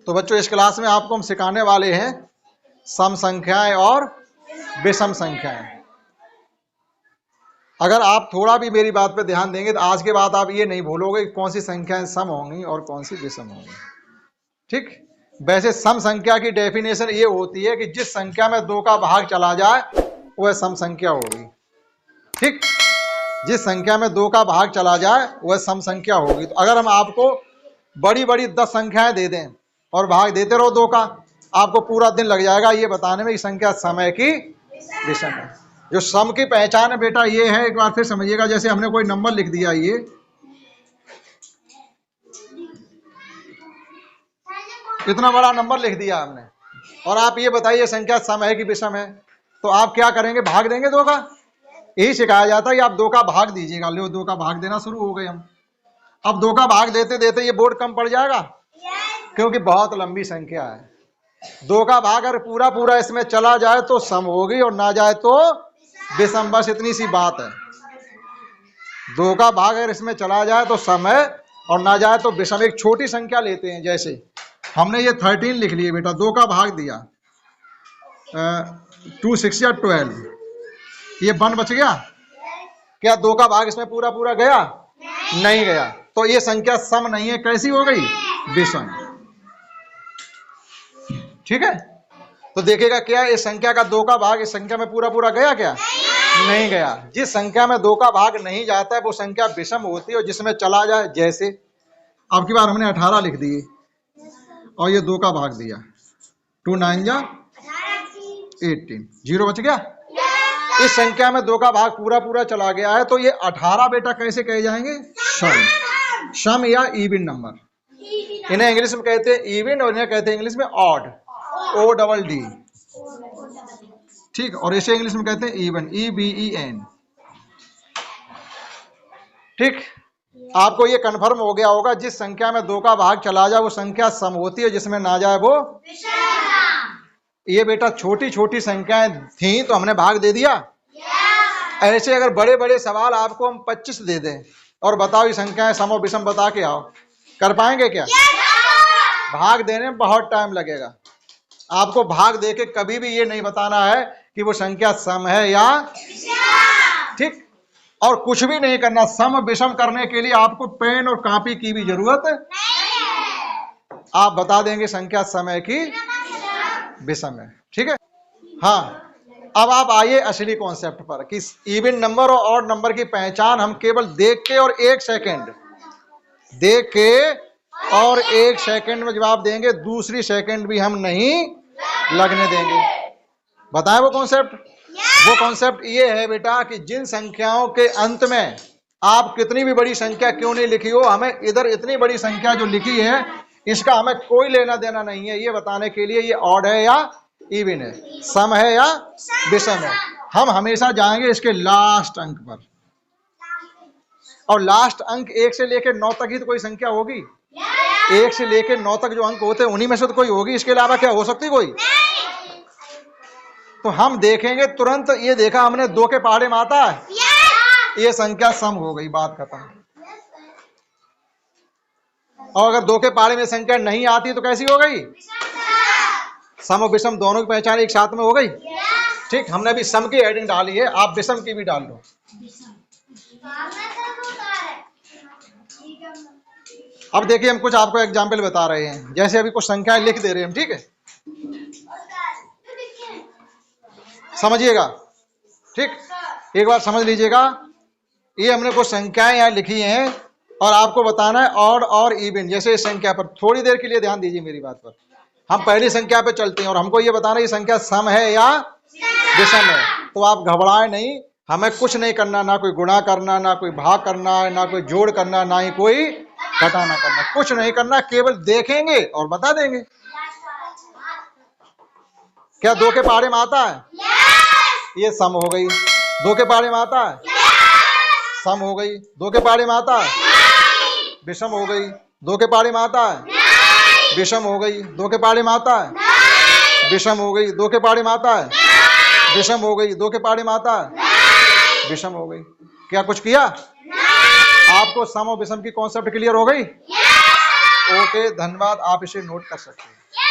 तो बच्चों इस क्लास में आपको हम सिखाने वाले हैं सम संख्याएं और विषम संख्याएं। अगर आप थोड़ा भी मेरी बात पे ध्यान देंगे तो आज के बाद आप ये नहीं भूलोगे कि कौन सी संख्याएं सम होंगी और कौन सी विषम होंगी। ठीक। वैसे सम संख्या की डेफिनेशन ये होती है कि जिस संख्या में 2 का भाग चला जाए वह सम संख्या होगी। ठीक। जिस संख्या में 2 का भाग चला जाए वह सम संख्या होगी। तो अगर हम आपको बड़ी बड़ी 10 संख्याएं दे दें और भाग देते रहो 2 का, आपको पूरा दिन लग जाएगा ये बताने में कि संख्या सम है कि विषम है। जो सम की पहचान है बेटा ये है, एक बार फिर समझिएगा। जैसे हमने कोई नंबर लिख दिया, ये इतना बड़ा नंबर लिख दिया हमने, और आप ये बताइए संख्या सम है कि विषम है, तो आप क्या करेंगे? भाग देंगे 2 का। यही सिखाया जाता है कि आप 2 का भाग दीजिएगा। लो 2 का भाग देना शुरू हो गए हम। अब 2 का भाग देते देते ये बोर्ड कम पड़ जाएगा क्योंकि बहुत लंबी संख्या है। 2 का भाग अगर पूरा पूरा इसमें चला जाए तो सम होगी और ना जाए तो विषम। बस इतनी सी बात है। 2 का भाग अगर इसमें चला जाए तो सम है और ना जाए तो विषम। एक छोटी संख्या लेते हैं, जैसे हमने ये 13 लिख लिए बेटा, 2 का भाग दिया 2 6 या 12, ये 1 बच गया क्या? 2 का भाग इसमें पूरा पूरा गया? नहीं गया। तो ये संख्या सम नहीं है। कैसी हो गई? विषम। ठीक है। तो देखिएगा क्या इस संख्या का 2 का भाग इस संख्या में पूरा पूरा गया क्या? नहीं गया। जिस संख्या में 2 का भाग नहीं जाता है वो संख्या विषम होती है, और जिसमें चला जाए, जैसे अब की बार हमने 18 लिख दिए और ये 2 का भाग दिया, 2 9 जा 18, 0 बच गया। इस संख्या में 2 का भाग पूरा पूरा चला गया है, तो ये 18 बेटा कैसे कहे जाएंगे? सम। सम या इवन नंबर। इन्हें इंग्लिश में कहते हैं इवन और इन्हें कहते हैं इंग्लिश में ऑड, ODD। ठीक। और इसे इंग्लिश में कहते हैं इवन, EVEN। ठीक। आपको ये कंफर्म हो गया होगा जिस संख्या में 2 का भाग चला जाए वो संख्या सम होती है, जिसमें ना जाए वो विषम। ये बेटा छोटी छोटी संख्याएं थी तो हमने भाग दे दिया। ऐसे अगर बड़े बड़े सवाल आपको हम 25 दे दें और बताओ ये संख्याएं सम और विषम बता के आओ, कर पाएंगे क्या? भाग देने में बहुत टाइम लगेगा। आपको भाग दे के कभी भी ये नहीं बताना है कि वो संख्या सम है या विषम। ठीक। और कुछ भी नहीं करना। सम विषम करने के लिए आपको पेन और कॉपी की भी जरूरत नहीं। आप बता देंगे संख्या सम है कि विषम है। ठीक है। हाँ, अब आप आइए असली कॉन्सेप्ट पर कि इवन नंबर और ऑड नंबर की पहचान हम केवल देख के और 1 सेकंड देख के और 1 सेकंड में जवाब देंगे, दूसरी सेकंड भी हम नहीं लगने देंगे। बताएं वो कॉन्सेप्ट। वो कॉन्सेप्ट ये है बेटा कि जिन संख्याओं के अंत में आप कितनी भी बड़ी संख्या क्यों नहीं लिखी हो, हमें इधर इतनी बड़ी संख्या जो लिखी है इसका हमें कोई लेना देना नहीं है। ये बताने के लिए ये ऑड है या इवन है, सम है या विषम है। हम हमेशा जाएंगे इसके लास्ट अंक पर, और लास्ट अंक 1 से लेकर 9 तक ही तो कोई संख्या होगी। 1 से लेकर 9 तक जो अंक होते हैं उन्हीं में से तो कोई होगी। इसके अलावा क्या हो सकती कोई? तो हम देखेंगे तुरंत, ये देखा हमने 2 के पहाड़े में आता है, ये संख्या सम हो गई, बात खत्म। और अगर 2 के पहाड़े में संख्या नहीं आती तो कैसी हो गई? सम और विषम दोनों की पहचान एक साथ में हो गई। ठीक। हमने अभी सम की हेडिंग डाली है, आप विषम की भी डाल लो। अब देखिए हम कुछ आपको एग्जाम्पल बता रहे हैं। जैसे अभी कुछ संख्याएं लिख दे रहे हैं हम। ठीक है, समझिएगा। ठीक, एक बार समझ लीजिएगा। ये हमने कुछ संख्याएं यहाँ लिखी हैं और आपको बताना है ऑड और इवन। जैसे इस संख्या पर थोड़ी देर के लिए ध्यान दीजिए मेरी बात पर। हम पहली संख्या पे चलते हैं और हमको ये बताना है ये संख्या सम है या विषम है। तो आप घबराएं नहीं, हमें कुछ नहीं करना, ना कोई गुणा करना, ना कोई भाग करना है, ना कोई जोड़ करना, ना ही कोई घटाना करना, कुछ नहीं करना। केवल देखेंगे और बता देंगे। क्या 2 के पहाड़े में आता है? ये सम हो गई। 2 के पहाड़े में आता है? सम हो गई। 2 के पहाड़े में आता है? विषम हो गई। 2 के पहाड़े में आता है? विषम हो गई। 2 के पहाड़े में आता है? विषम हो गई। 2 के पहाड़े में आता है? विषम हो गई। 2 के पहाड़े में आता है? विषम हो गई। क्या कुछ किया? आपको सम और विषम की कॉन्सेप्ट क्लियर हो गई? ओके, धन्यवाद, आप इसे नोट कर सकते हैं।